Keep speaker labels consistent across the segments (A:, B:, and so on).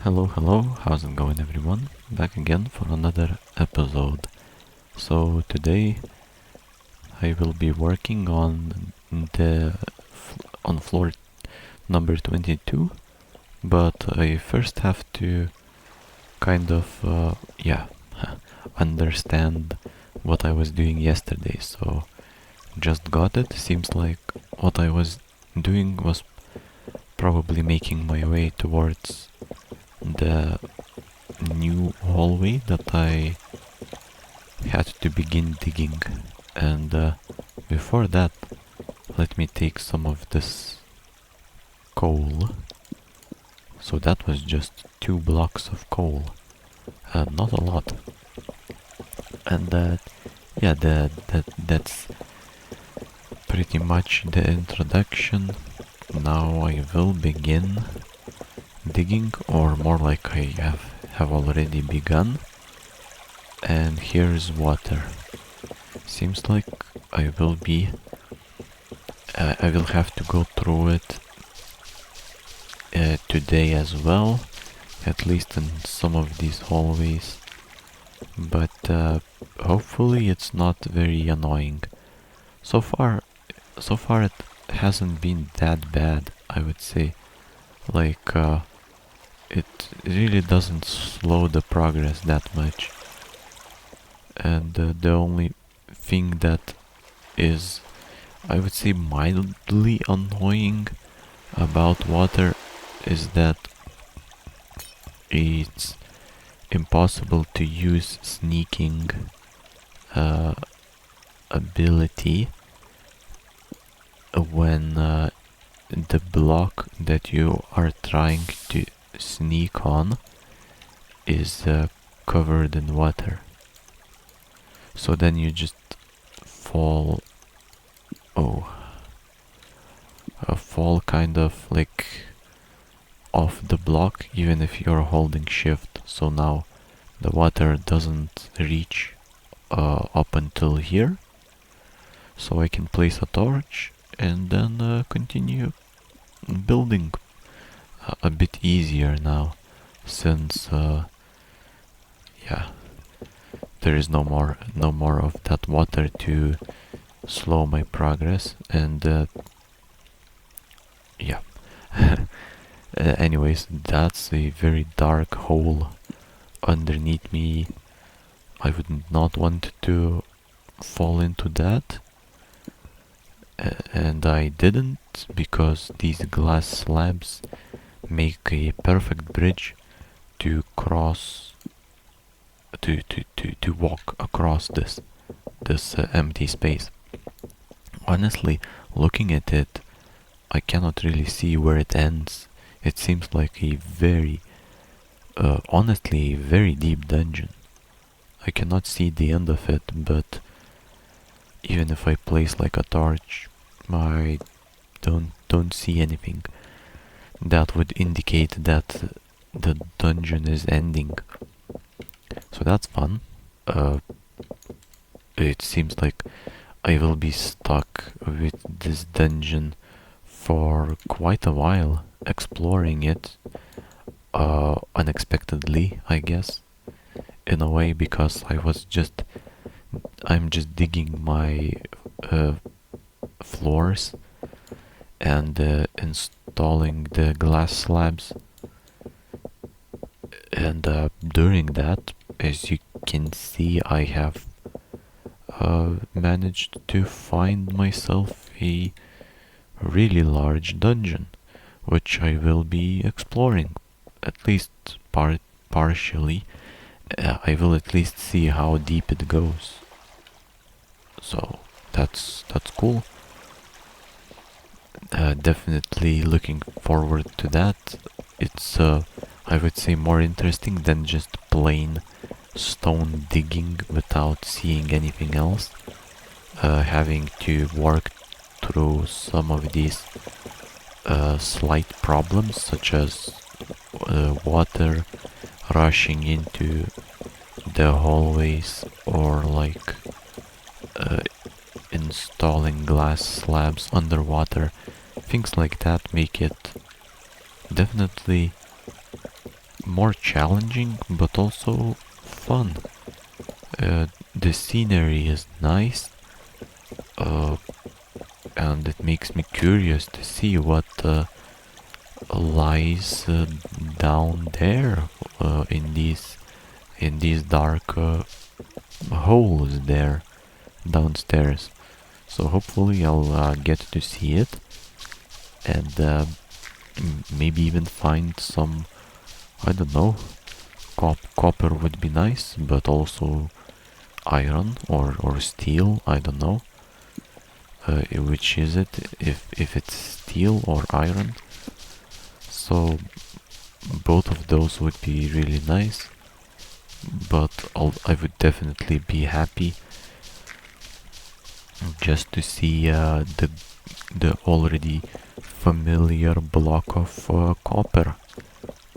A: Hello, how's it going everyone? Back again for another episode. So today I will be working on on floor number 22, but I first have to kind of understand what I was doing yesterday. So just got it. Seems like what I was doing was probably making my way towards the new hallway that I had to begin digging. And before that, let me take some of this coal. So that was just 2 blocks of coal, not a lot. And that's pretty much the introduction. Now I will begin digging, or more like I have already begun. And here's water. Seems like I will have to go through it today as well, at least in some of these hallways, but hopefully it's not very annoying. So far it hasn't been that bad, I would say. Like it really doesn't slow the progress that much, and the only thing that is, I would say, mildly annoying about water is that it's impossible to use sneaking ability when the block that you are trying to sneak on is covered in water. So then you just fall kind of like off the block, even if you're holding shift. So now the water doesn't reach up until here, so I can place a torch and then continue building a bit easier now, since there is no more of that water to slow my progress. And anyways, that's a very dark hole underneath me. I would not want to fall into that, and I didn't, because these glass slabs make a perfect bridge to cross to walk across this empty space. Honestly, looking at it, I cannot really see where it ends. It seems like a very honestly, a very deep dungeon. I cannot see the end of it, but even if I place like a torch, I don't see anything that would indicate that the dungeon is ending. So that's fun. It seems like I will be stuck with this dungeon for quite a while, exploring it unexpectedly, I guess, in a way, because I'm just digging my floors and installing the glass slabs, and during that, as you can see, I have managed to find myself a really large dungeon, which I will be exploring, at least partially. I will at least see how deep it goes. So that's cool. Definitely looking forward to that. It's I would say more interesting than just plain stone digging without seeing anything else. Having to work through some of these slight problems, such as water rushing into the hallways, or like installing glass slabs underwater. Things like that make it definitely more challenging but also fun. The scenery is nice, uh, and it makes me curious to see what lies down there in these dark holes there downstairs. So hopefully I'll get to see it, and maybe even find some, I don't know, copper would be nice, but also iron or steel, I don't know. Which is it, if it's steel or iron. So both of those would be really nice, but I would definitely be happy just to see the already familiar block of copper.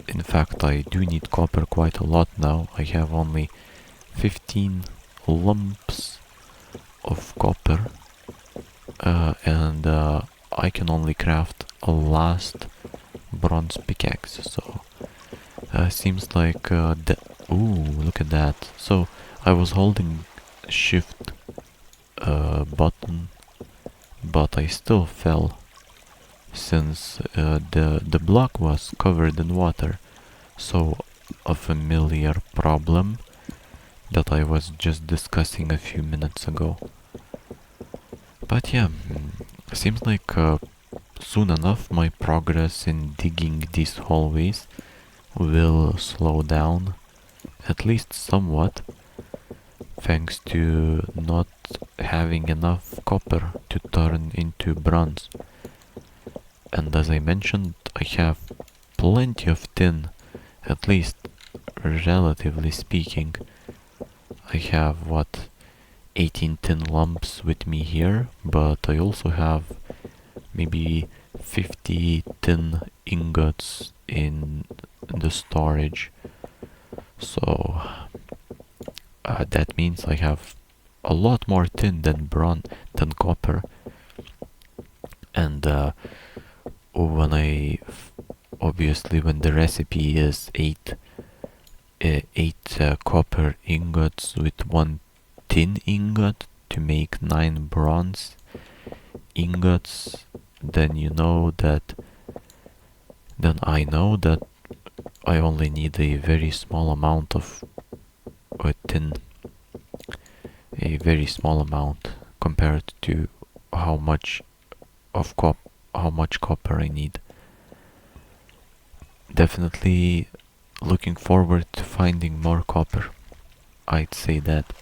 A: In fact, I do need copper quite a lot now. I have only 15 lumps of copper, and I can only craft a last bronze pickaxe. So seems like ooh, look at that. So I was holding shift button, but I still fell since the block was covered in water. So a familiar problem that I was just discussing a few minutes ago. But yeah, seems like soon enough my progress in digging these hallways will slow down, at least somewhat, thanks to not having enough copper to turn into bronze. And as I mentioned, I have plenty of tin, at least relatively speaking. I have, what, 18 tin lumps with me here, but I also have maybe 50 tin ingots in the storage. So that means I have a lot more tin than than copper. And obviously when the recipe is 8 copper ingots with 1 tin ingot to make 9 bronze ingots, then I know that I only need a very small amount of tin, a very small amount compared to how much copper I need. Definitely looking forward to finding more copper, I'd say that.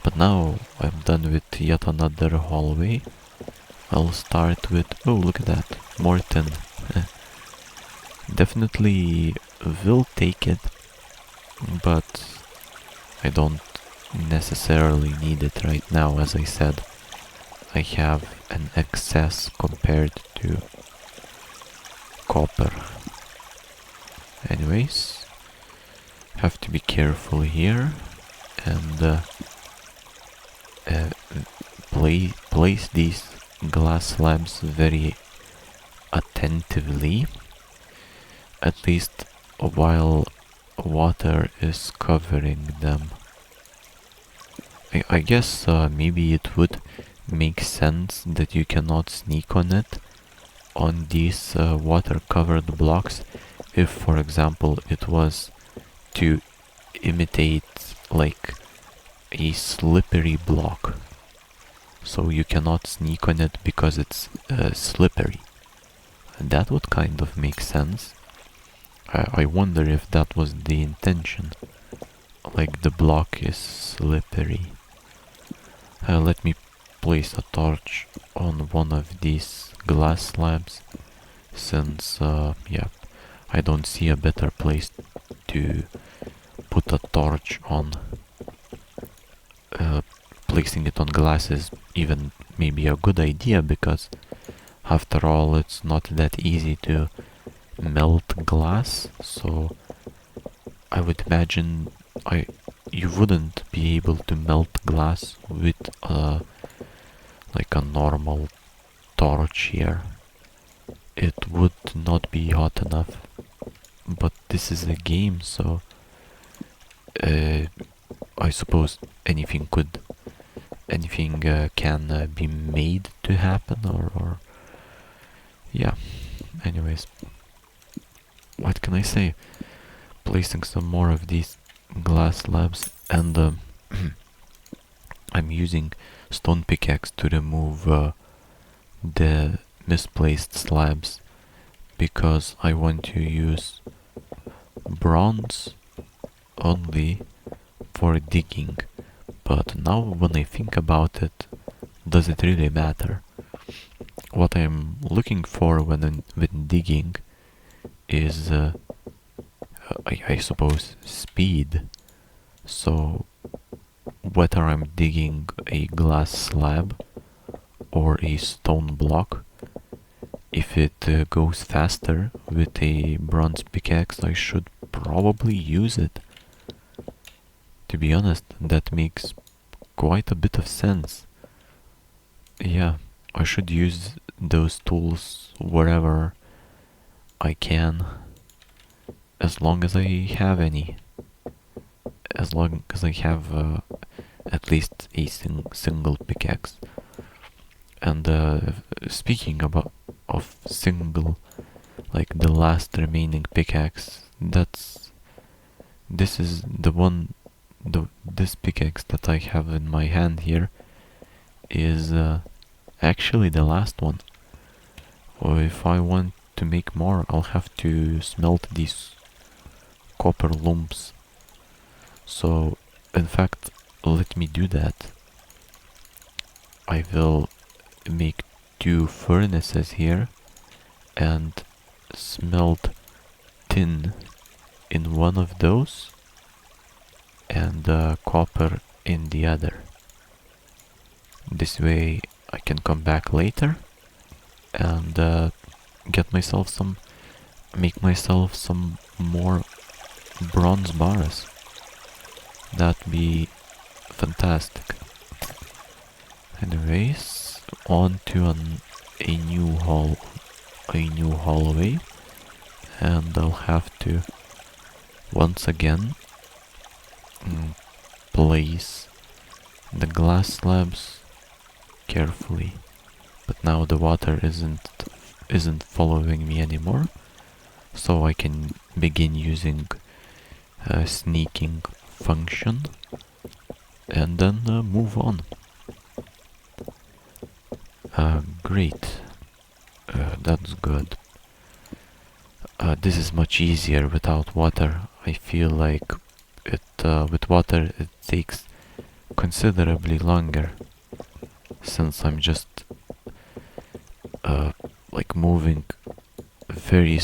A: But now I'm done with yet another hallway. I'll start with, oh, look at that, more tin. Definitely will take it, but I don't necessarily need it right now. As I said, I have an excess compared to copper. Anyways, have to be careful here and place these glass slabs very attentively, at least while water is covering them. I guess maybe it would make sense that you cannot sneak on it, on these water covered blocks, if for example it was to imitate like a slippery block. So you cannot sneak on it because it's slippery. And that would kind of make sense. I wonder if that was the intention. Like the block is slippery. Let me place a torch on one of these glass slabs, since yeah, I don't see a better place to put a torch on. Placing it on glass is even maybe a good idea, because after all it's not that easy to melt glass, so I would imagine you wouldn't be able to melt glass with like a normal torch here. It would not be hot enough. But this is a game, so uh, I suppose anything can be made to happen, or yeah. Anyways, what can I say? Placing some more of these glass slabs, and I'm using stone pickaxe to remove the misplaced slabs, because I want to use bronze only for digging. But now when I think about it, does it really matter? What I'm looking for when digging is, I suppose, speed. So whether I'm digging a glass slab or a stone block, if it goes faster with a bronze pickaxe, I should probably use it. To be honest, that makes quite a bit of sense. Yeah, I should use those tools wherever I can, as long as I have any. As long as I have at least a single pickaxe. And speaking of single, like the last remaining pickaxe, this is the one. This pickaxe that I have in my hand here is actually the last one. Or if I want to make more, I'll have to smelt these copper lumps. So, in fact, let me do that. I will make 2 furnaces here and smelt tin in one of those and copper in the other. This way I can come back later and make myself some more bronze bars. That'd be fantastic. Anyways, on to a new hallway, and I'll have to once again place the glass slabs carefully. But now the water isn't following me anymore, so I can begin using a sneaking function and then move on. Great. That's good. This is much easier without water. I feel like with water it takes considerably longer, since I'm just like moving very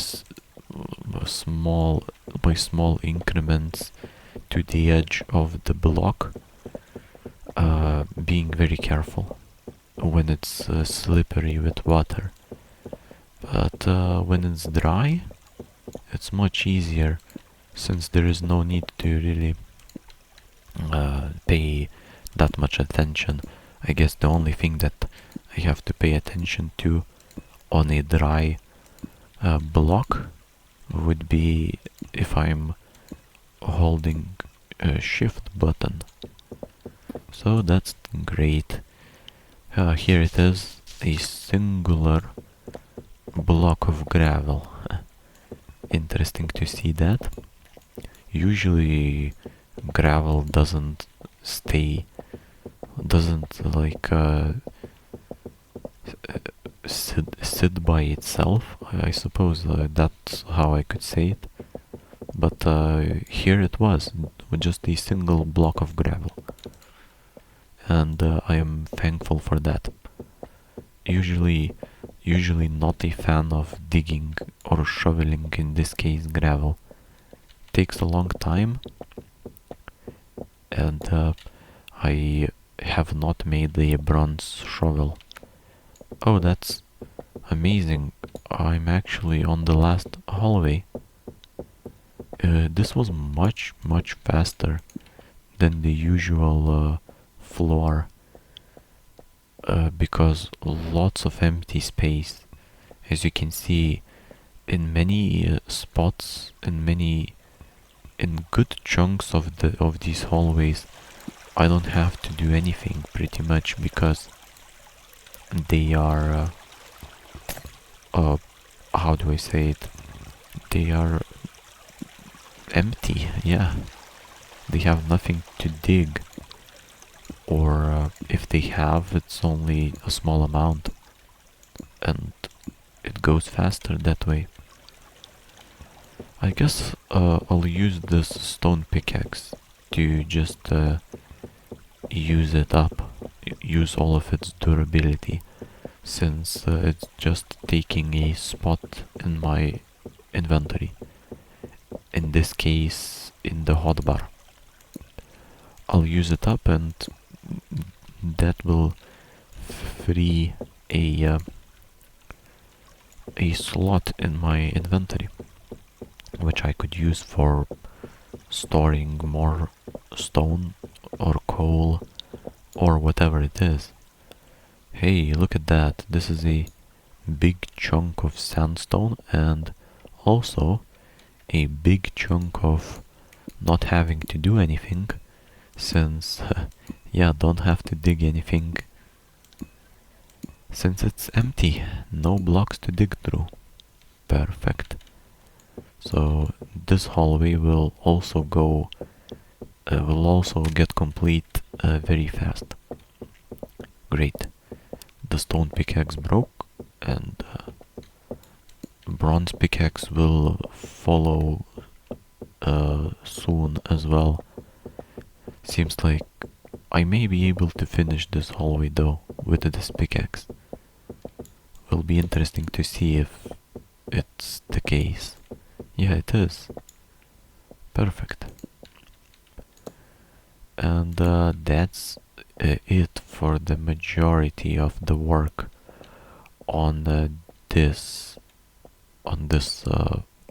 A: small by small increments to the edge of the block, being very careful when it's slippery with water. But when it's dry, it's much easier, since there is no need to really pay that much attention. I guess the only thing that I have to pay attention to on a dry block would be if I'm holding a shift button. So that's great. Here it is, a singular block of gravel. Interesting to see that. Usually gravel doesn't like sit by itself. I suppose that's how I could say it. But here it was, with just a single block of gravel. And I am thankful for that. Usually not a fan of digging or shoveling, in this case gravel. Takes a long time, and I have not made a bronze shovel. Oh, that's amazing. I'm actually on the last hallway. This was much faster than the usual floor, because lots of empty space. As you can see, in many spots, in good chunks of these hallways, I don't have to do anything pretty much because they are how do I say it? They are empty. Yeah, they have nothing to dig, or if they have, it's only a small amount, and it goes faster that way. I guess I'll use this stone pickaxe to just use it up, use all of its durability, since it's just taking a spot in my inventory. In this case, in the hotbar. I'll use it up, and that will free a slot in my inventory, which I could use for storing more stone or coal or whatever it is. Hey, look at that. This is a big chunk of sandstone and also a big chunk of not having to do anything, since yeah, don't have to dig anything, since it's empty, no blocks to dig through. Perfect. So this hallway will also get complete very fast. Great. The stone pickaxe broke, and bronze pickaxe will follow soon as well. Seems like I may be able to finish this hallway though with this pickaxe. Will be interesting to see if it's the case. Yeah, it is. Perfect. And that's it for the majority of the work on this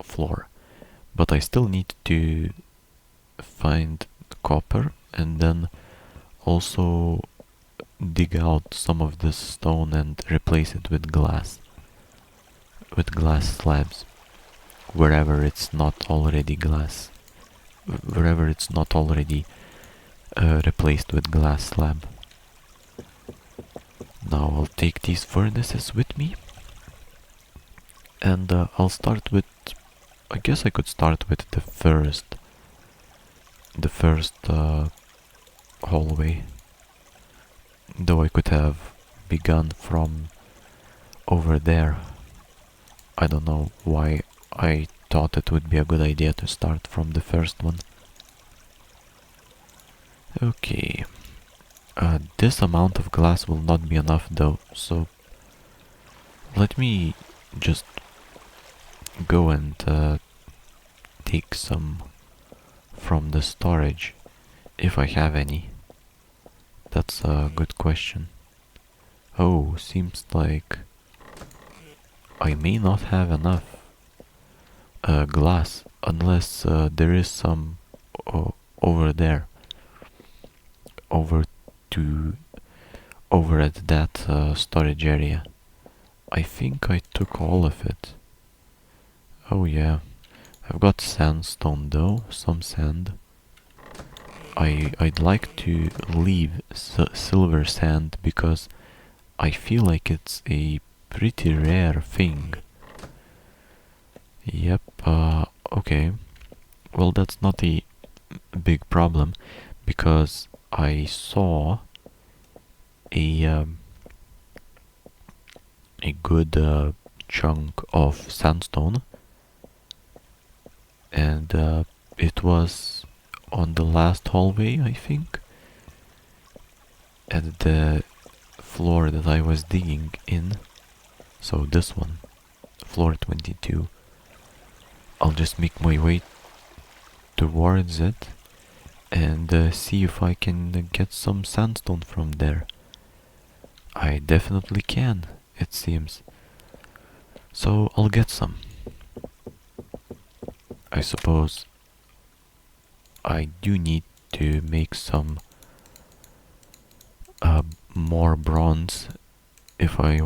A: floor. But I still need to find copper and then also dig out some of this stone and replace it with glass slabs wherever it's not already replaced with glass slab. Now I'll take these furnaces with me, and I'll start with, I guess I could start with the first hallway, though I could have begun from over there. I don't know why I thought it would be a good idea to start from the first one. Okay, this amount of glass will not be enough though, so let me just go and take some from the storage, if I have any. That's a good question. Oh, seems like I may not have enough glass, unless there is some over there, over at that storage area. I think I took all of it. Oh yeah, I've got sandstone though, some sand. I'd like to leave silver sand because I feel like it's a pretty rare thing. Yep, okay. Well, that's not a big problem because I saw a good chunk of sandstone, and it was on the last hallway, I think, at the floor that I was digging in. So this one, floor 22. I'll just make my way towards it and see if I can get some sandstone from there. I definitely can, it seems. So I'll get some. I suppose I do need to make some more bronze if I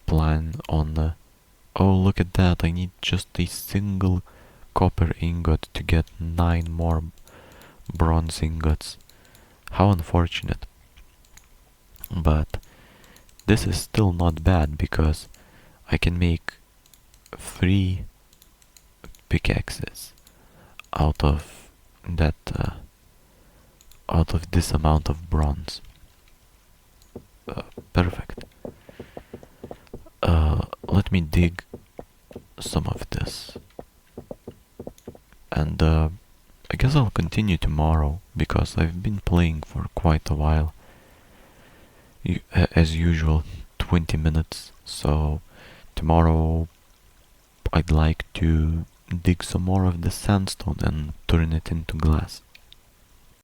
A: plan on Oh, look at that, I need just a single copper ingot to get 9 more bronze ingots. How unfortunate. But this is still not bad because I can make 3 pickaxes out of that out of this amount of bronze. Perfect. Let me dig some of this, and I guess I'll continue tomorrow because I've been playing for quite a while. As usual, 20 minutes. So tomorrow I'd like to dig some more of the sandstone and turn it into glass.